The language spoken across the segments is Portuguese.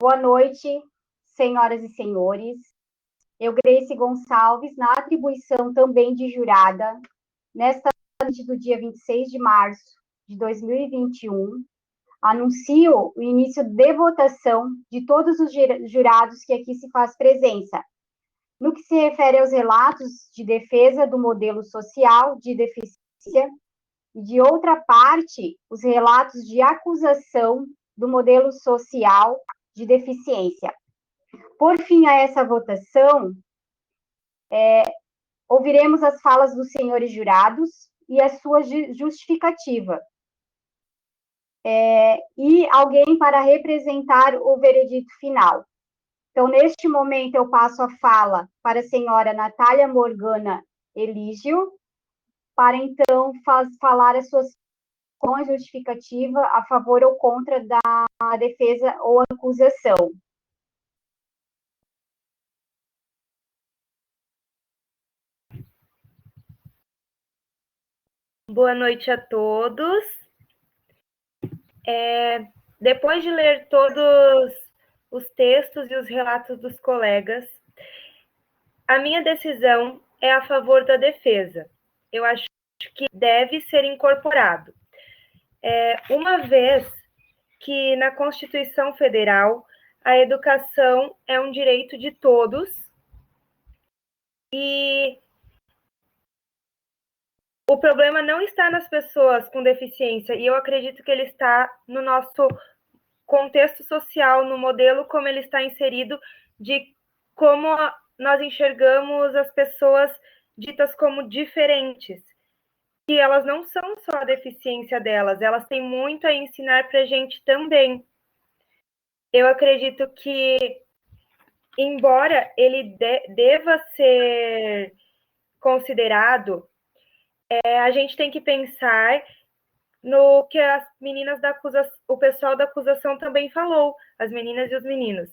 Boa noite, senhoras e senhores. Eu, Grace Gonçalves, na atribuição também de jurada, nesta noite do dia 26 de março de 2021, anuncio o início de votação de todos os jurados que aqui se faz presença. No que se refere aos relatos de defesa do modelo social de deficiência, e de outra parte, os relatos de acusação do modelo social de deficiência. Por fim a essa votação, ouviremos as falas dos senhores jurados e a sua justificativa. E alguém para representar o veredito final. Então, neste momento, eu passo a fala para a senhora Natália Morgana Elígio, para então falar as suas justificativa a favor ou contra da defesa ou acusação. Boa noite a todos. Depois de ler todos os textos e os relatos dos colegas, a minha decisão é a favor da defesa. Eu acho que deve ser incorporado. Uma vez que na Constituição Federal a educação é um direito de todos e o problema não está nas pessoas com deficiência, e eu acredito que ele está no nosso contexto social, no modelo como ele está inserido, de como nós enxergamos as pessoas ditas como diferentes. E elas não são só a deficiência delas, elas têm muito a ensinar para a gente também. Eu acredito que, embora ele deva ser considerado, a gente tem que pensar no que as meninas da acusação, o pessoal da acusação também falou, as meninas e os meninos,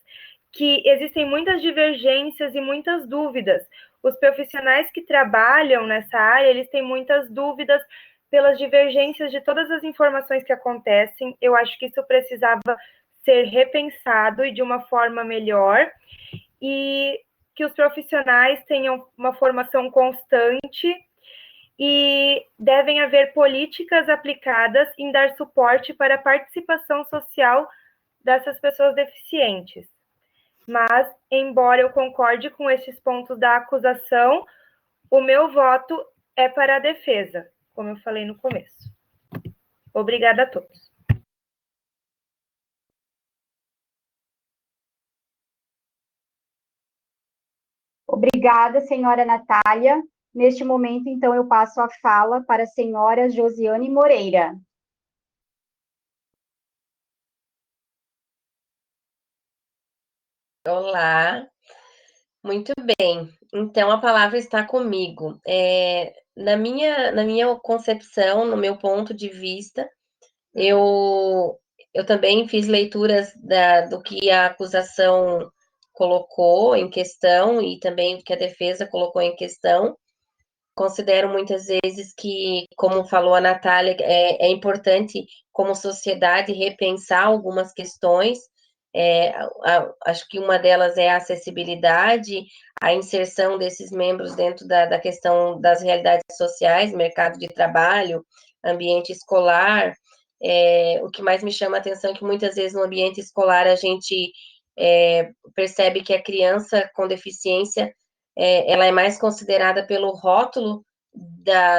que existem muitas divergências e muitas dúvidas. Os profissionais que trabalham nessa área, eles têm muitas dúvidas pelas divergências de todas as informações que acontecem. Eu acho que isso precisava ser repensado e de uma forma melhor, e que os profissionais tenham uma formação constante e devem haver políticas aplicadas em dar suporte para a participação social dessas pessoas deficientes. Mas, embora eu concorde com esses pontos da acusação, o meu voto é para a defesa, como eu falei no começo. Obrigada a todos. Obrigada, senhora Natália. Neste momento, então, eu passo a fala para a senhora Josiane Moreira. Olá, muito bem. Então, a palavra está comigo. Na minha concepção, no meu ponto de vista, eu também fiz leituras do que a acusação colocou em questão e também do que a defesa colocou em questão. Considero muitas vezes que, como falou a Natália, é importante, como sociedade, repensar algumas questões. Acho que uma delas é a acessibilidade, a inserção desses membros dentro da questão das realidades sociais, mercado de trabalho, ambiente escolar. O que mais me chama a atenção é que muitas vezes no ambiente escolar a gente percebe que a criança com deficiência ela é mais considerada pelo rótulo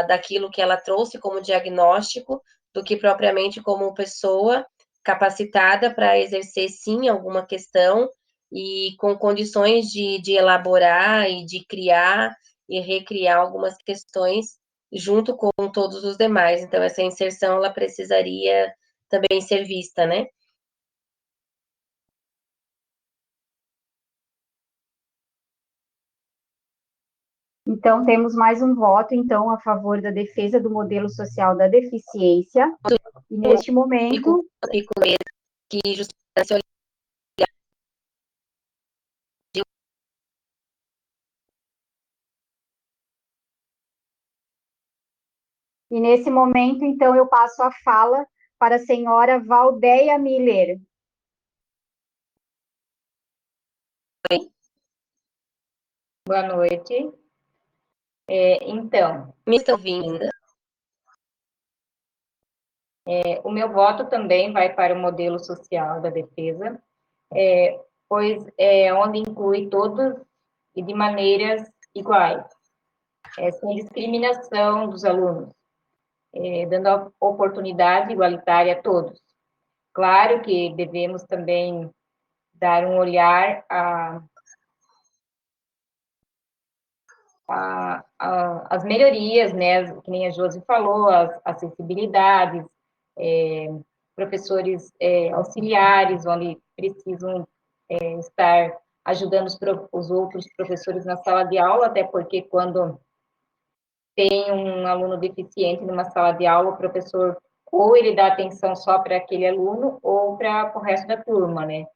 daquilo que ela trouxe como diagnóstico do que propriamente como pessoa capacitada para exercer, sim, alguma questão e com condições de elaborar e de criar e recriar algumas questões junto com todos os demais. Então, essa inserção, ela precisaria também ser vista, né? Então, temos mais um voto, então, a favor da defesa do modelo social da deficiência. E, neste momento... Fico mesmo que justiça E, nesse momento, então, eu passo a fala para a senhora Valdeia Miller. Boa noite. Então, Me estão ouvindo? o meu voto também vai para o modelo social da defesa, pois é onde inclui todos e de maneiras iguais, sem discriminação dos alunos, dando a oportunidade igualitária a todos. Claro que devemos também dar um olhar as melhorias, né, que nem a Josi falou, as acessibilidades, professores auxiliares, onde precisam estar ajudando os outros professores na sala de aula, até porque quando tem um aluno deficiente numa sala de aula, o professor ou ele dá atenção só para aquele aluno ou para o resto da turma, né?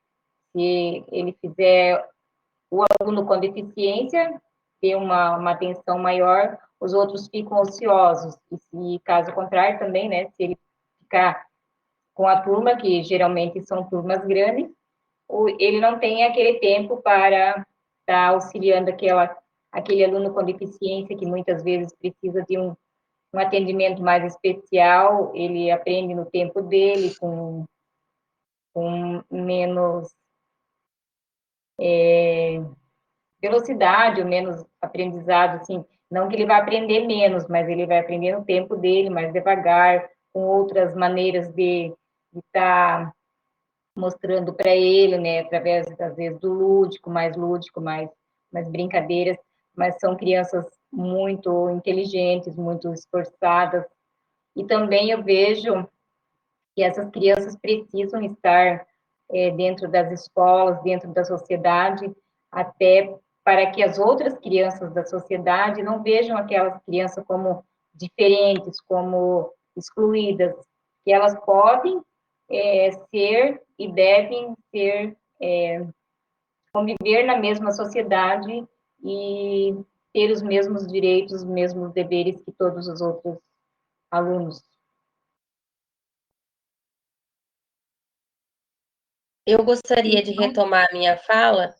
Se ele fizer o aluno com deficiência ter uma atenção maior, os outros ficam ociosos. E se caso contrário também, né? Se ele ficar com a turma, que geralmente são turmas grandes, ele não tem aquele tempo para estar auxiliando aquele aluno com deficiência, que muitas vezes precisa de um atendimento mais especial, ele aprende no tempo dele, com menos velocidade, ou menos aprendizado, assim, não que ele vai aprender menos, mas ele vai aprender no tempo dele, mais devagar, com outras maneiras de estar mostrando para ele, né, através, às vezes, do lúdico, mais brincadeiras, mas são crianças muito inteligentes, muito esforçadas, e também eu vejo que essas crianças precisam estar dentro das escolas, dentro da sociedade, até para que as outras crianças da sociedade não vejam aquelas crianças como diferentes, como excluídas, que elas podem ser e devem ser, conviver na mesma sociedade e ter os mesmos direitos, os mesmos deveres que todos os outros alunos. Eu gostaria de retomar a minha fala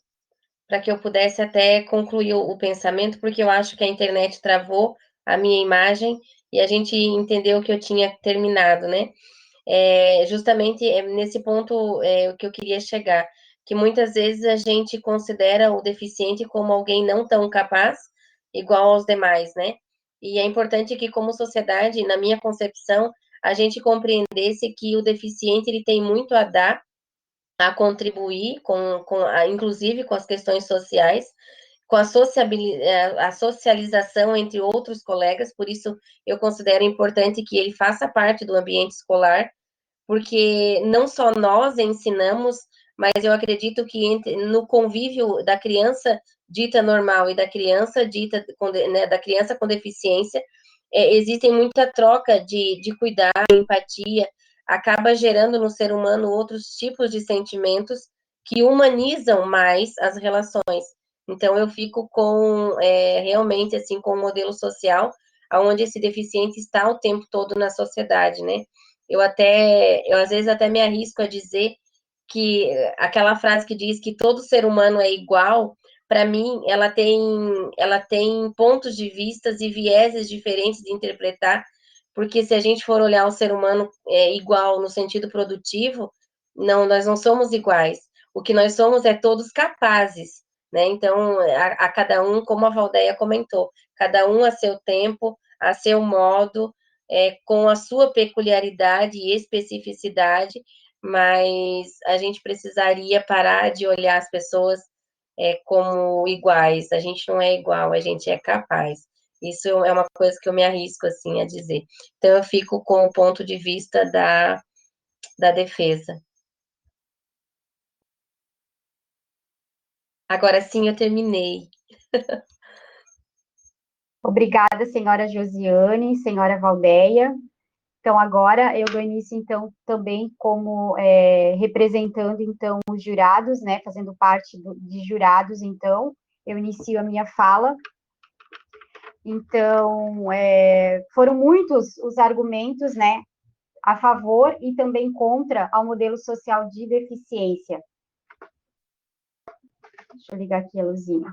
para que eu pudesse até concluir o pensamento, porque eu acho que a internet travou a minha imagem e a gente entendeu que eu tinha terminado, né? Justamente nesse ponto que eu queria chegar, que muitas vezes a gente considera o deficiente como alguém não tão capaz, igual aos demais, né? E é importante que, como sociedade, na minha concepção, a gente compreendesse que o deficiente ele tem muito a dar, a contribuir inclusive com as questões sociais, com a socialização entre outros colegas, por isso eu considero importante que ele faça parte do ambiente escolar, porque não só nós ensinamos, mas eu acredito que no convívio da criança dita normal e da criança dita, né, da criança com deficiência, existem muita troca de cuidado, empatia, acaba gerando no ser humano outros tipos de sentimentos que humanizam mais as relações. Então, eu fico realmente, assim, com um modelo social onde esse deficiente está o tempo todo na sociedade, né? Eu às vezes até me arrisco a dizer que aquela frase que diz que todo ser humano é igual, para mim, ela tem pontos de vistas e vieses diferentes de interpretar, porque se a gente for olhar o ser humano igual no sentido produtivo, não, nós não somos iguais. O que nós somos é todos capazes, né? Então, a cada um, como a Valdeia comentou, cada um a seu tempo, a seu modo, com a sua peculiaridade e especificidade, mas a gente precisaria parar de olhar as pessoas como iguais. A gente não é igual, a gente é capaz. Isso é uma coisa que eu me arrisco, assim, a dizer. Então, eu fico com o ponto de vista da defesa. Agora sim, eu terminei. Obrigada, senhora Josiane, senhora Valdeia. Então, agora eu dou início, então, também como representando, então, os jurados, né, fazendo parte de jurados, então, eu inicio a minha fala. Então, foram muitos os argumentos, né, a favor e também contra ao modelo social de deficiência. Deixa eu ligar aqui a luzinha.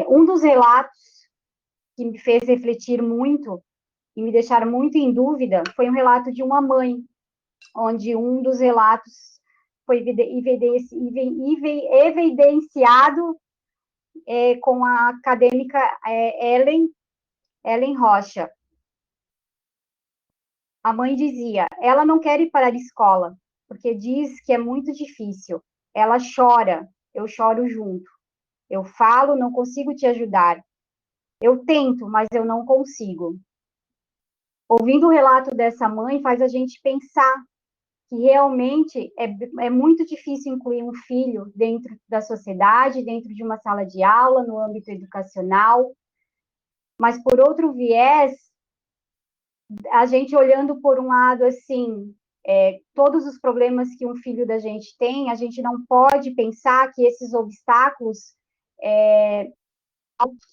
Um dos relatos que me fez refletir muito e me deixar muito em dúvida foi um relato de uma mãe, onde um dos relatos foi evidenciado com a acadêmica Ellen Rocha. A mãe dizia, ela não quer ir para a escola, porque diz que é muito difícil. Ela chora, eu choro junto. Eu falo, não consigo te ajudar. Eu tento, mas eu não consigo. Ouvindo o relato dessa mãe, faz a gente pensar que realmente é muito difícil incluir um filho dentro da sociedade, dentro de uma sala de aula, no âmbito educacional. Mas, por outro viés, a gente olhando por um lado, assim, todos os problemas que um filho da gente tem, a gente não pode pensar que esses obstáculos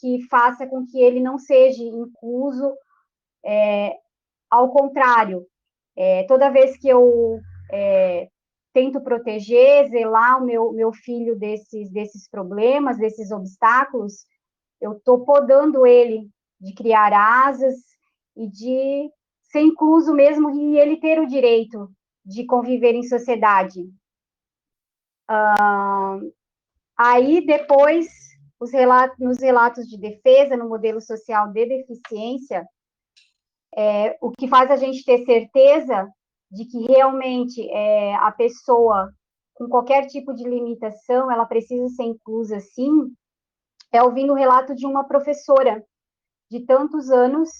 que faça com que ele não seja incluso, ao contrário, toda vez que eu tento proteger, zelar o meu filho desses problemas, desses obstáculos, eu estou podando ele de criar asas e de ser incluso mesmo e ele ter o direito de conviver em sociedade. Aí, depois, nos relatos de defesa, no modelo social de deficiência, o que faz a gente ter certeza de que realmente a pessoa com qualquer tipo de limitação, ela precisa ser inclusa sim, é ouvindo o relato de uma professora de tantos anos,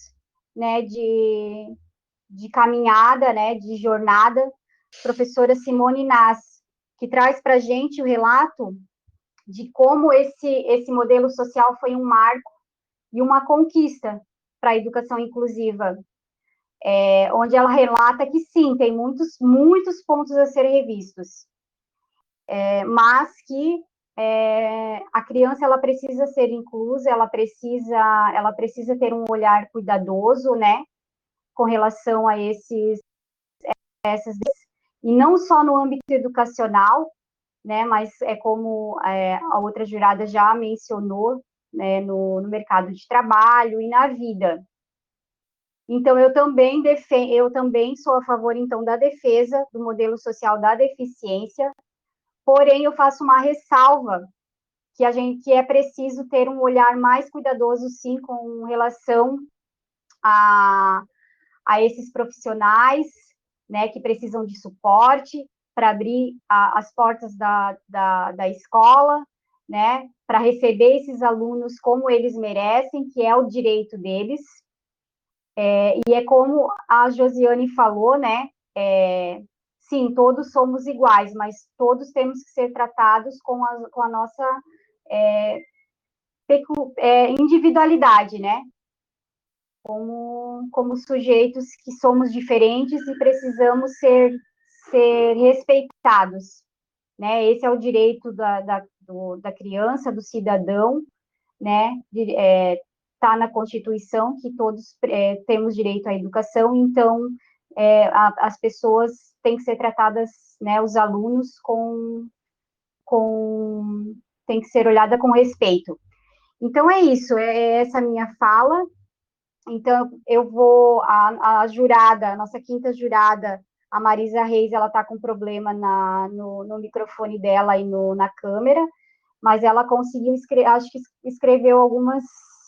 né, de caminhada, né, de jornada, professora Simone Nas, que traz para a gente o relato de como esse modelo social foi um marco e uma conquista para a educação inclusiva, onde ela relata que sim, tem muitos pontos a serem revistos, mas que a criança ela precisa ser inclusa, ela precisa ter um olhar cuidadoso, né, com relação a essas, e não só no âmbito educacional, né, mas como a outra jurada já mencionou, né, no mercado de trabalho e na vida. Então, eu também sou a favor, então, da defesa do modelo social da deficiência, porém, eu faço uma ressalva que é preciso ter um olhar mais cuidadoso, sim, com relação a esses profissionais, né, que precisam de suporte para abrir as portas da escola, né, para receber esses alunos como eles merecem, que é o direito deles. E é como a Josiane falou, né, sim, todos somos iguais, mas todos temos que ser tratados com a nossa individualidade, né, como sujeitos que somos diferentes e precisamos ser respeitados, né? Esse é o direito da criança, do cidadão, né? Está na Constituição que todos temos direito à educação, então as pessoas têm que ser tratadas, né? Os alunos tem que ser olhada com respeito. Então é isso, é essa minha fala. Então, a jurada, a nossa quinta jurada, a Marisa Reis, ela está com problema no microfone dela e na câmera, mas ela conseguiu, acho que escreveu algumas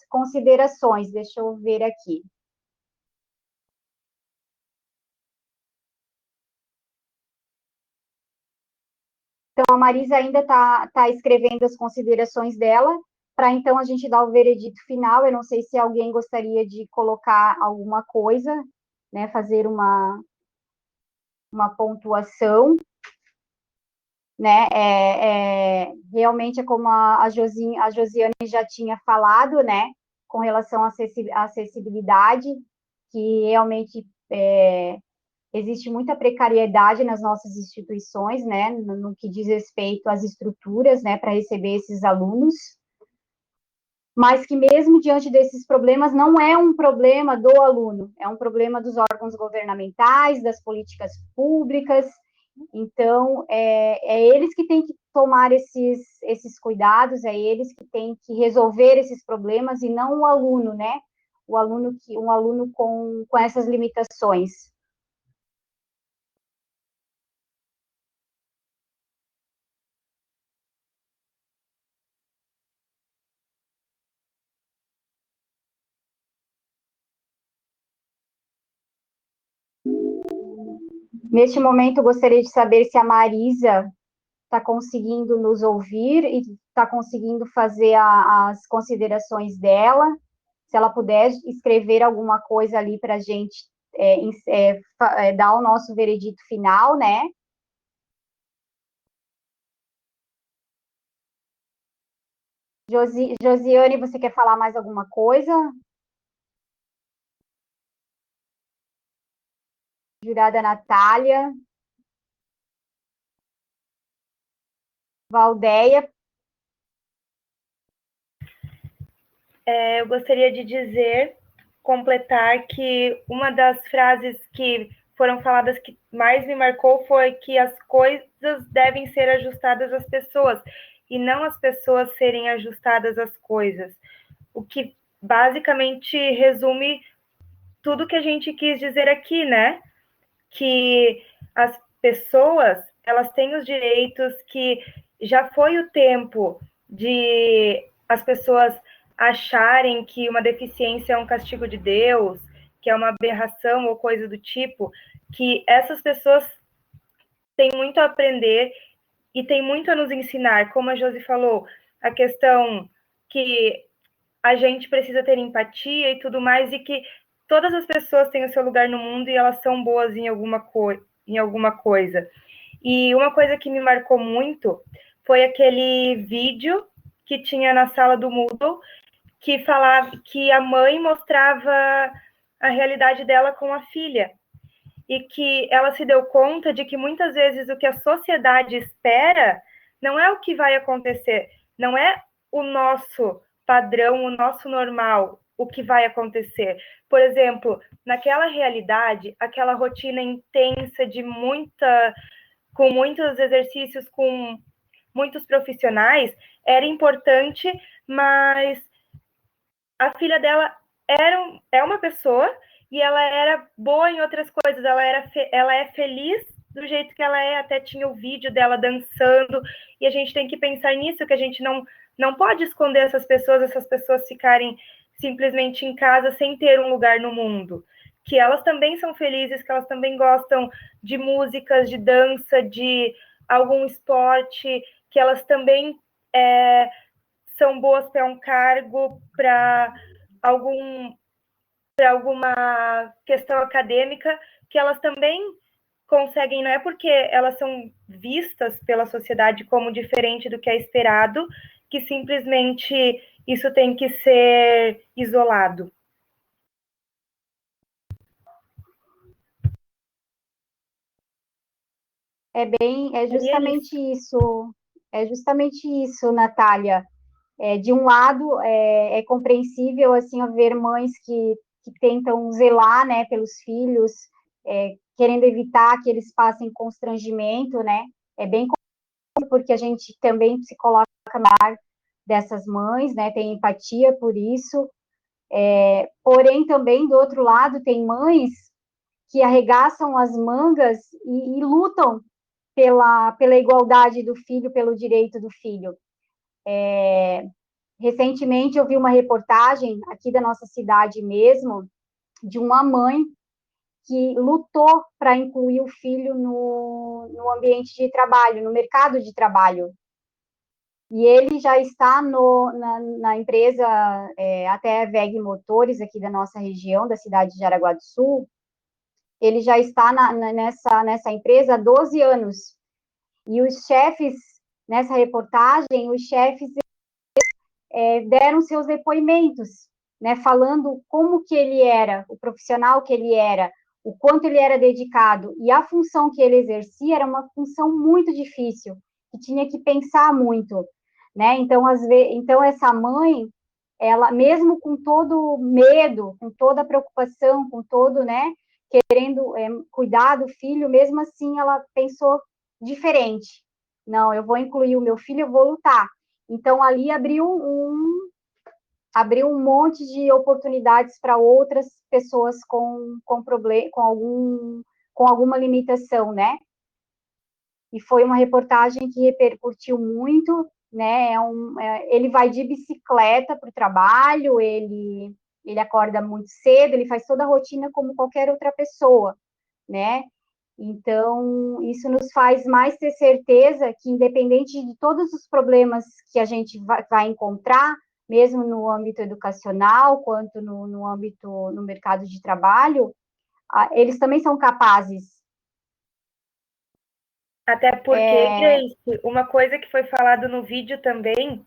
considerações, deixa eu ver aqui. Então, a Marisa ainda está escrevendo as considerações dela, para então a gente dar o veredito final. Eu não sei se alguém gostaria de colocar alguma coisa, né, fazer uma pontuação, né, realmente é como a Josiane já tinha falado, né, com relação à acessibilidade, que realmente existe muita precariedade nas nossas instituições, né, no que diz respeito às estruturas, né, para receber esses alunos, mas que mesmo diante desses problemas, não é um problema do aluno, é um problema dos órgãos governamentais, das políticas públicas, Então, é eles que têm que tomar esses cuidados, é eles que têm que resolver esses problemas, e não o aluno, né? Um aluno com essas limitações. Neste momento, gostaria de saber se a Marisa está conseguindo nos ouvir e está conseguindo fazer as considerações dela. Se ela puder escrever alguma coisa ali para a gente dar o nosso veredito final, né? Josiane, você quer falar mais alguma coisa? Jurada Natália. Valdeia. Eu gostaria de dizer, completar, que uma das frases que foram faladas que mais me marcou foi que as coisas devem ser ajustadas às pessoas, e não as pessoas serem ajustadas às coisas. O que basicamente resume tudo que a gente quis dizer aqui, né? Que as pessoas, elas têm os direitos, que já foi o tempo de as pessoas acharem que uma deficiência é um castigo de Deus, que é uma aberração ou coisa do tipo, que essas pessoas têm muito a aprender e têm muito a nos ensinar, como a Josi falou, a questão que a gente precisa ter empatia e tudo mais, e que todas as pessoas têm o seu lugar no mundo e elas são boas em alguma coisa. E uma coisa que me marcou muito foi aquele vídeo que tinha na sala do Moodle, que falava que a mãe mostrava a realidade dela com a filha, e que ela se deu conta de que muitas vezes o que a sociedade espera não é o que vai acontecer, não é o nosso padrão, o nosso normal, o que vai acontecer. Por exemplo, naquela realidade, aquela rotina intensa com muitos exercícios, com muitos profissionais, era importante, mas a filha dela é uma pessoa, e ela era boa em outras coisas, ela é feliz do jeito que ela é, até tinha o vídeo dela dançando, e a gente tem que pensar nisso, que a gente não pode esconder essas pessoas ficarem simplesmente em casa sem ter um lugar no mundo, que elas também são felizes, que elas também gostam de músicas, de dança, de algum esporte, que elas também são boas para um cargo, para alguma questão acadêmica, que elas também conseguem, não é porque elas são vistas pela sociedade como diferente do que é esperado, que simplesmente isso tem que ser isolado. É justamente isso, Natália. De um lado, é compreensível, assim, haver mães que tentam zelar, né, pelos filhos, querendo evitar que eles passem constrangimento, né? É bem porque a gente também se coloca no lugar dessas mães, né? Tem empatia por isso. Porém, também, do outro lado, tem mães que arregaçam as mangas e lutam pela igualdade do filho, pelo direito do filho. Recentemente, eu vi uma reportagem aqui da nossa cidade mesmo, de uma mãe que lutou para incluir o filho no ambiente de trabalho, no mercado de trabalho. E ele já está na empresa, até VEG Motores, aqui da nossa região, da cidade de Jaraguá do Sul. Ele já está nessa empresa há 12 anos. E os chefes, nessa reportagem, os chefes deram seus depoimentos, né, falando como que ele era, o profissional que ele era, o quanto ele era dedicado, e a função que ele exercia era uma função muito difícil, que tinha que pensar muito, né? Então essa mãe, ela mesmo com todo medo, com toda preocupação, com todo, né, querendo cuidar do filho, mesmo assim ela pensou diferente. Não, eu vou incluir o meu filho, eu vou lutar. Então, ali abriu um monte de oportunidades para outras pessoas com problema, com alguma limitação, né? E foi uma reportagem que repercutiu muito, né? Ele vai de bicicleta para o trabalho, ele acorda muito cedo, ele faz toda a rotina como qualquer outra pessoa, né? Então, isso nos faz mais ter certeza que, independente de todos os problemas que a gente vai encontrar, mesmo no âmbito educacional, quanto no âmbito, no mercado de trabalho, eles também são capazes. Até porque, Grace, uma coisa que foi falado no vídeo também,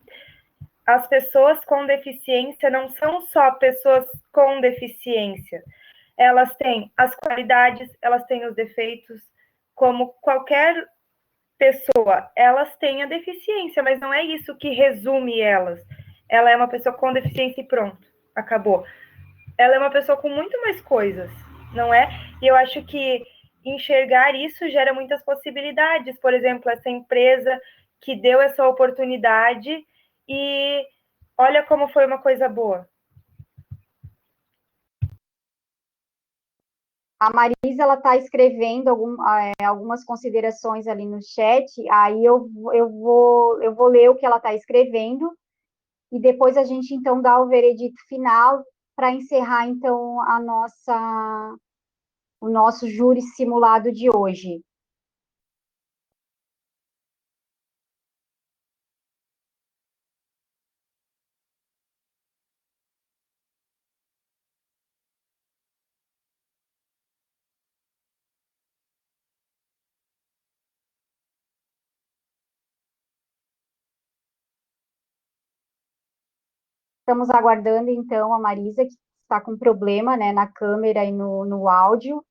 as pessoas com deficiência não são só pessoas com deficiência. Elas têm as qualidades, elas têm os defeitos, como qualquer pessoa, elas têm a deficiência, mas não é isso que resume elas. Ela é uma pessoa com deficiência e pronto, acabou. Ela é uma pessoa com muito mais coisas, não é? E eu acho que enxergar isso gera muitas possibilidades. Por exemplo, essa empresa que deu essa oportunidade e olha como foi uma coisa boa. A Marisa, ela está escrevendo algumas considerações ali no chat, aí eu vou ler o que ela está escrevendo, e depois a gente, então, dá o veredito final para encerrar, então, o nosso júri simulado de hoje. Estamos aguardando, então, a Marisa, que está com problema, né, na câmera e no áudio.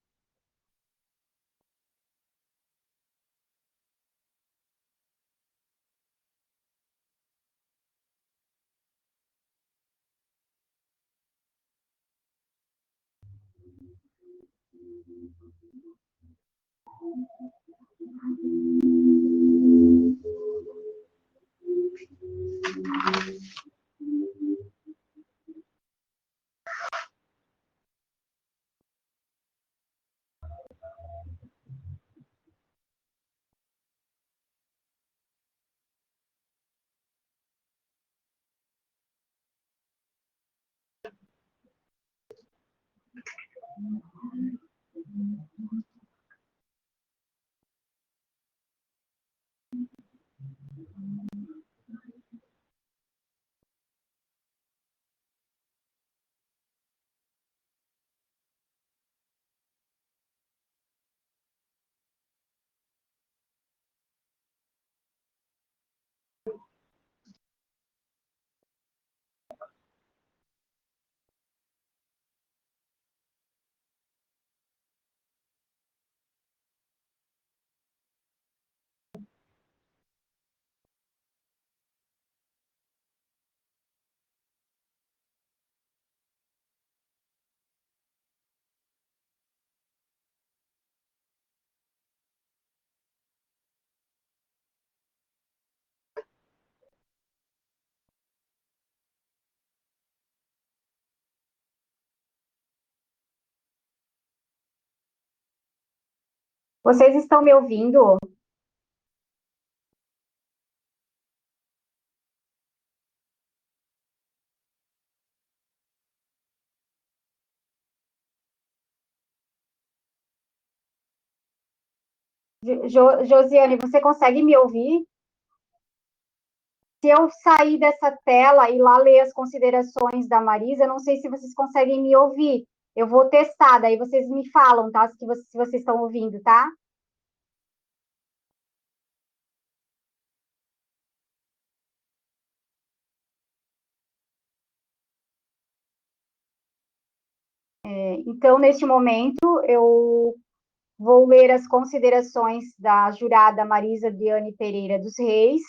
Vocês estão me ouvindo? Josiane, você consegue me ouvir? Se eu sair dessa tela e lá ler as considerações da Marisa, eu não sei se vocês conseguem me ouvir. Eu vou testar, daí vocês me falam, tá? Se vocês estão ouvindo, tá? Então, neste momento, eu vou ler as considerações da jurada Marisa Diane Pereira dos Reis.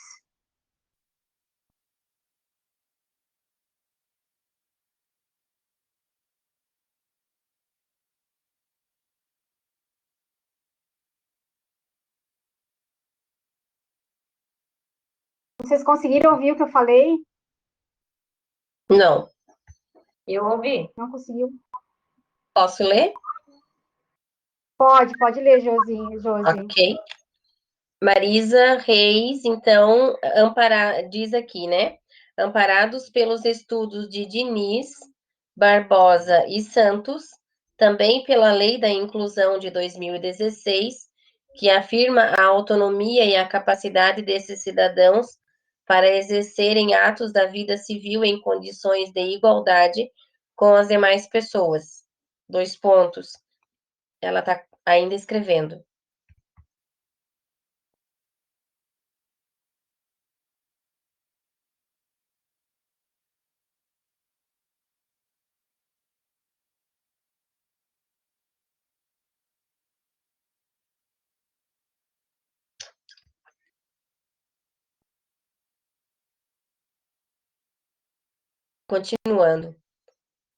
Vocês conseguiram ouvir o que eu falei? Não. Eu ouvi. Não conseguiu? Posso ler? Pode ler, Josi. Ok. Marisa Reis, então, diz aqui, né? Amparados pelos estudos de Diniz, Barbosa e Santos, também pela Lei da Inclusão de 2016, que afirma a autonomia e a capacidade desses cidadãos para exercerem atos da vida civil em condições de igualdade com as demais pessoas. 2 pontos. Ela está ainda escrevendo. Continuando.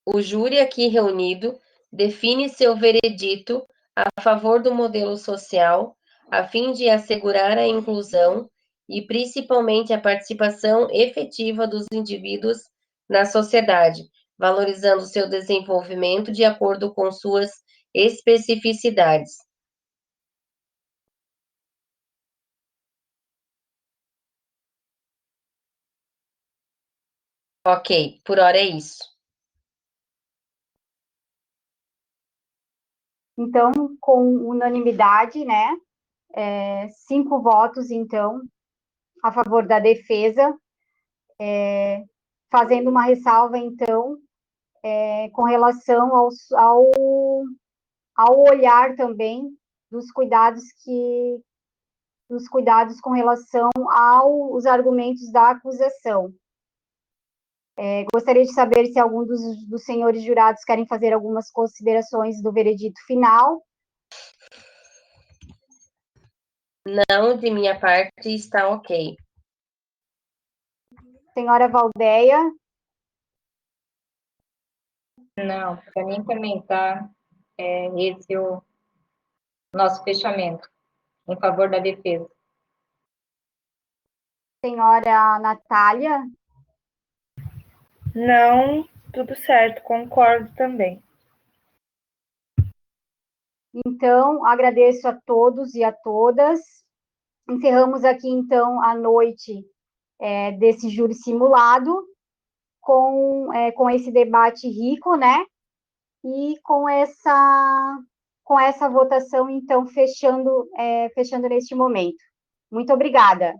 O júri aqui reunido define seu veredito a favor do modelo social, a fim de assegurar a inclusão e principalmente a participação efetiva dos indivíduos na sociedade, valorizando seu desenvolvimento de acordo com suas especificidades. Ok, por hora é isso. Então, com unanimidade, né? 5 votos, então, a favor da defesa, fazendo uma ressalva, então, com relação ao olhar também dos cuidados com relação aos argumentos da acusação. Gostaria de saber se algum dos senhores jurados querem fazer algumas considerações do veredito final. Não, de minha parte, está ok. Senhora Valdeia? Não, para mim também está esse o nosso fechamento, em favor da defesa. Senhora Natália? Não, tudo certo, concordo também. Então, agradeço a todos e a todas. Encerramos aqui, então, a noite desse júri simulado, com esse debate rico, né? E com essa votação, então, fechando neste momento. Muito obrigada.